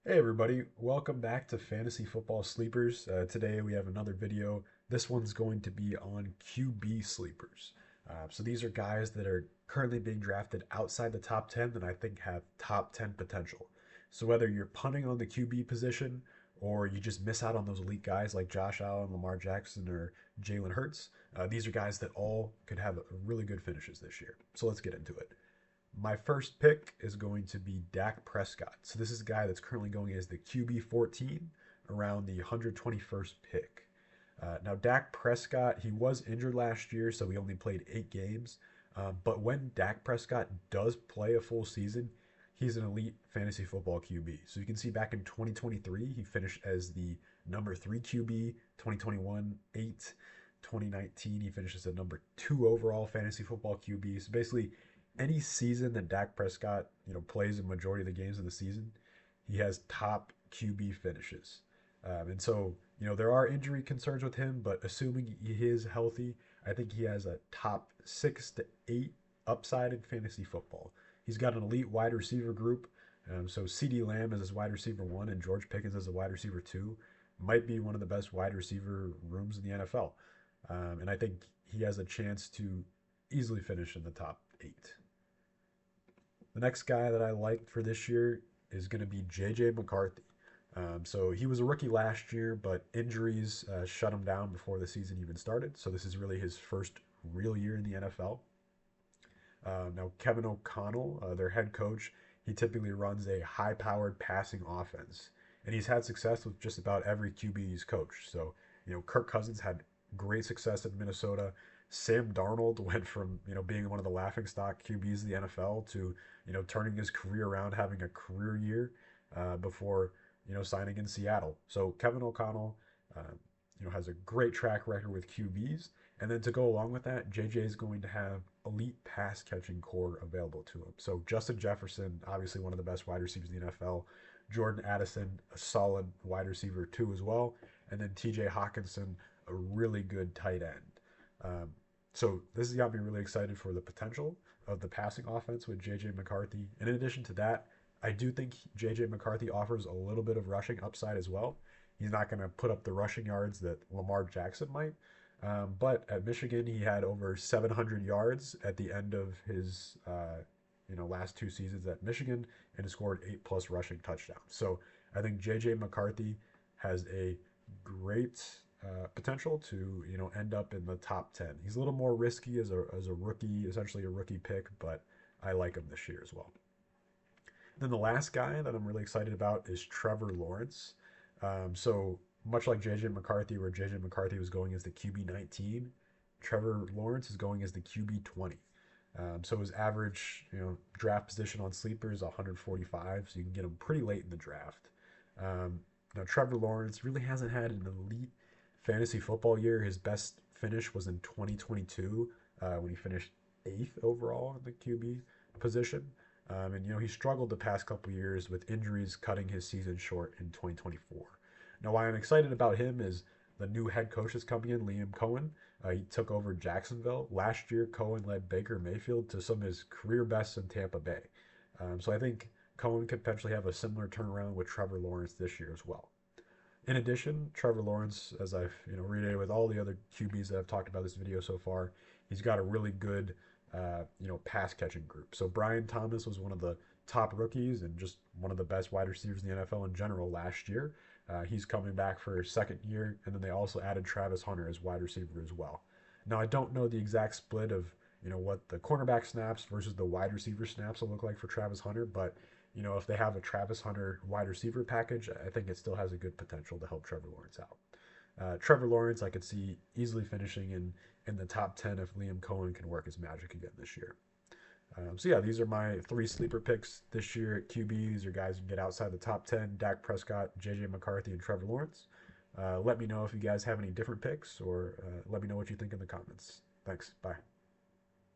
Hey everybody, welcome back to Fantasy Football Sleepers. Today we have another video. This one's going to be on QB sleepers. So these are guys that are currently being drafted outside the top 10 that I think have top 10 potential. So whether you're punting on the QB position or you just miss out on those elite guys like Josh Allen, Lamar Jackson, or Jalen Hurts, these are guys that all could have really good finishes this year. So let's get into it. My first pick is going to be Dak Prescott. So this is a guy that's currently going as the QB 14 around the 121st pick. Now, Dak Prescott, he was injured last year, so he only played 8 games. But when Dak Prescott does play a full season, he's an elite fantasy football QB. So you can see back in 2023, he finished as the number 3 QB, 2021, 8. 2019, he finishes at number 2 overall fantasy football QB. So basically, any season that Dak Prescott, plays a majority of the games of the season, he has top QB finishes. And so, there are injury concerns with him, but assuming he is healthy, I think he has a top 6 to 8 upside in fantasy football. He's got an elite wide receiver group. So CeeDee Lamb is his wide receiver one, and George Pickens is a wide receiver two. Might be one of the best wide receiver rooms in the NFL. And I think he has a chance to easily finish in the top 8. The next guy that I liked for this year is going to be JJ McCarthy. So he was a rookie last year, but injuries shut him down before the season even started. So this is really his first real year in the NFL. Now, Kevin O'Connell, their head coach, he typically runs a high powered passing offense. And he's had success with just about every QB he's coached. So, Kirk Cousins had great success in Minnesota. Sam Darnold went from, being one of the laughing stock QBs of the NFL to, turning his career around, having a career year before, signing in Seattle. So Kevin O'Connell, has a great track record with QBs. And then to go along with that, JJ is going to have elite pass catching core available to him. So Justin Jefferson, obviously one of the best wide receivers in the NFL. Jordan Addison, a solid wide receiver too as well. And then TJ Hawkinson, a really good tight end. So this has got me really excited for the potential of the passing offense with JJ McCarthy. And in addition to that, I do think JJ McCarthy offers a little bit of rushing upside as well. He's not going to put up the rushing yards that Lamar Jackson might. But at Michigan, he had over 700 yards at the end of his last 2 seasons at Michigan and scored 8+ rushing touchdowns. So I think JJ McCarthy has a great potential to end up in the top 10. He's a little more risky as a rookie, essentially a rookie pick, but I like him this year as well. Then the last guy that I'm really excited about is Trevor Lawrence. So much like JJ McCarthy, where JJ McCarthy was going as the QB 19, Trevor Lawrence is going as the QB 20. So his average, draft position on sleeper is 145, so you can get him pretty late in the draft. Now Trevor Lawrence really hasn't had an elite fantasy football year. His best finish was in 2022 when he finished eighth overall in the QB position. And he struggled the past couple years with injuries cutting his season short in 2024. Now, why I'm excited about him is the new head coach is coming in, Liam Cohen. He took over Jacksonville last year. Cohen led Baker Mayfield to some of his career bests in Tampa Bay. So I think Cohen could potentially have a similar turnaround with Trevor Lawrence this year as well. In addition, Trevor Lawrence, as I've reiterated with all the other QBs that I've talked about this video so far, he's got a really good pass catching group. So Brian Thomas was one of the top rookies and just one of the best wide receivers in the NFL in general last year. He's coming back for his second year, and then they also added Travis Hunter as wide receiver as well. Now I don't know the exact split of what the cornerback snaps versus the wide receiver snaps will look like for Travis Hunter, but if they have a Travis Hunter wide receiver package, I think it still has a good potential to help Trevor Lawrence out. Trevor Lawrence, I could see easily finishing in the top 10 if Liam Cohen can work his magic again this year. So yeah, these are my 3 sleeper picks this year at QB. These are guys who can get outside the top 10: Dak Prescott, JJ McCarthy, and Trevor Lawrence. Let me know if you guys have any different picks, or let me know what you think in the comments. Thanks. Bye.